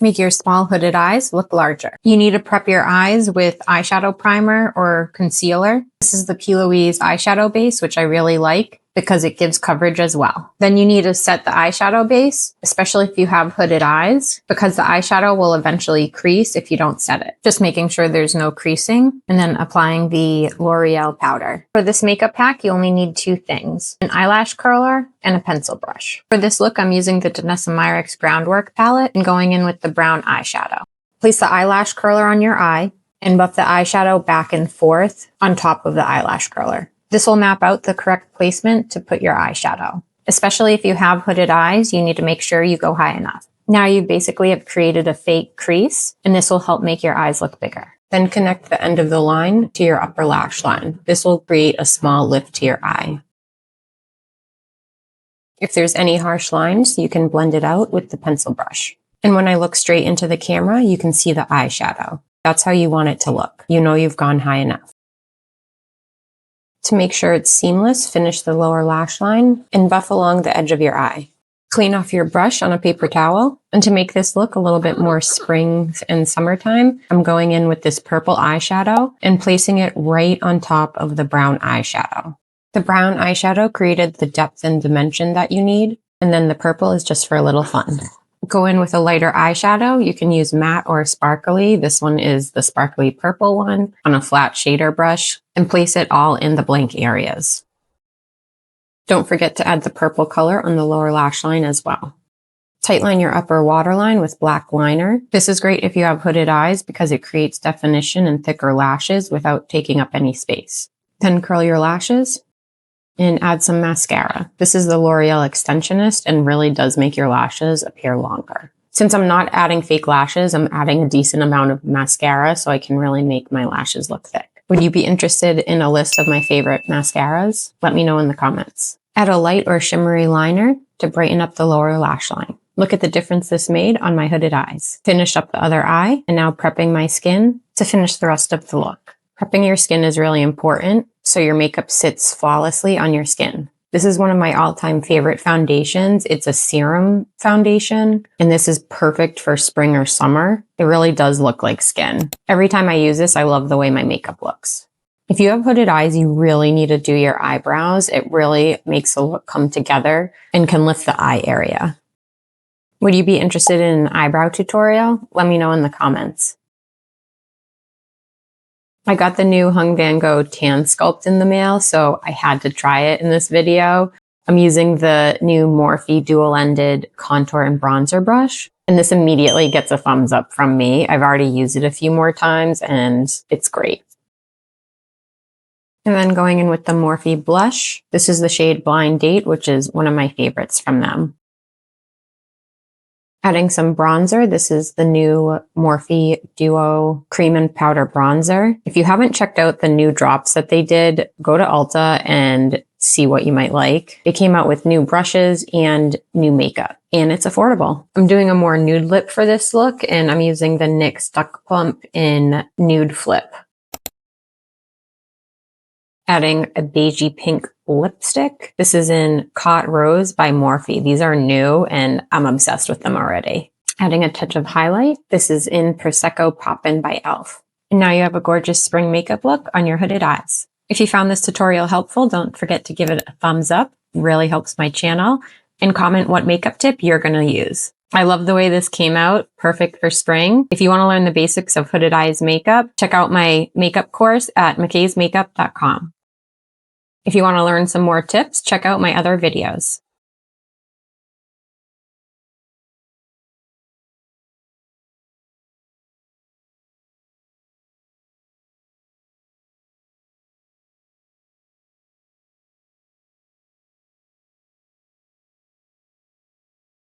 Make your small hooded eyes look larger. You need to prep your eyes with eyeshadow primer or concealer. This is the P. Louise eyeshadow base, which I really like because it gives coverage as well. Then you need to set the eyeshadow base, especially if you have hooded eyes, because the eyeshadow will eventually crease if you don't set it. Just making sure there's no creasing, and then applying the L'Oreal powder. For this makeup pack, you only need 2 things: an eyelash curler and a pencil brush. For this look, I'm using the Danessa Myricks Groundwork palette and going in with the brown eyeshadow. Place the eyelash curler on your eye and buff the eyeshadow back and forth on top of the eyelash curler. This will map out the correct placement to put your eyeshadow. Especially if you have hooded eyes, you need to make sure you go high enough. Now you basically have created a fake crease, and this will help make your eyes look bigger. Then connect the end of the line to your upper lash line. This will create a small lift to your eye. If there's any harsh lines, you can blend it out with the pencil brush. And when I look straight into the camera, you can see the eyeshadow. That's how you want it to look. You know you've gone high enough. To make sure it's seamless, finish the lower lash line and buff along the edge of your eye. Clean off your brush on a paper towel. And to make this look a little bit more spring and summertime, I'm going in with this purple eyeshadow and placing it right on top of the brown eyeshadow. The brown eyeshadow created the depth and dimension that you need, and then the purple is just for a little fun. Go in with a lighter eyeshadow. You can use matte or sparkly. This one is the sparkly purple one on a flat shader brush, and place it all in the blank areas. Don't forget to add the purple color on the lower lash line as well. Tightline your upper waterline with black liner. This is great if you have hooded eyes because it creates definition and thicker lashes without taking up any space. Then curl your lashes and add some mascara. This is the L'Oreal Extensionist and really does make your lashes appear longer. Since I'm not adding fake lashes, I'm adding a decent amount of mascara so I can really make my lashes look thick. Would you be interested in a list of my favorite mascaras? Let me know in the comments. Add a light or shimmery liner to brighten up the lower lash line. Look at the difference this made on my hooded eyes. Finished up the other eye and now prepping my skin to finish the rest of the look. Prepping your skin is really important so your makeup sits flawlessly on your skin. This is one of my all-time favorite foundations. It's a serum foundation, and this is perfect for spring or summer. It really does look like skin. Every time I use this, I love the way my makeup looks. If you have hooded eyes, you really need to do your eyebrows. It really makes the look come together and can lift the eye area. Would you be interested in an eyebrow tutorial? Let me know in the comments. I got the new Hung Van Gogh Tan Sculpt in the mail, so I had to try it in this video. I'm using the new Morphe dual-ended contour and bronzer brush, and this immediately gets a thumbs up from me. I've already used it a few more times, and it's great. And then going in with the Morphe blush. This is the shade Blind Date, which is one of my favorites from them. Adding some bronzer. This is the new Morphe Duo Cream and Powder Bronzer. If you haven't checked out the new drops that they did, go to Ulta and see what you might like. They came out with new brushes and new makeup, and it's affordable. I'm doing a more nude lip for this look, and I'm using the NYX Duck Plump in Nude Flip. Adding a beigey pink lipstick. This is in Caught Rose by Morphe. These are new and I'm obsessed with them already. Adding a touch of highlight. This is in Prosecco Poppin' by e.l.f. And now you have a gorgeous spring makeup look on your hooded eyes. If you found this tutorial helpful, don't forget to give it a thumbs up. It really helps my channel. And comment what makeup tip you're going to use. I love the way this came out. Perfect for spring. If you want to learn the basics of hooded eyes makeup, check out my makeup course at mckaysmakeup.com. If you want to learn some more tips, check out my other videos.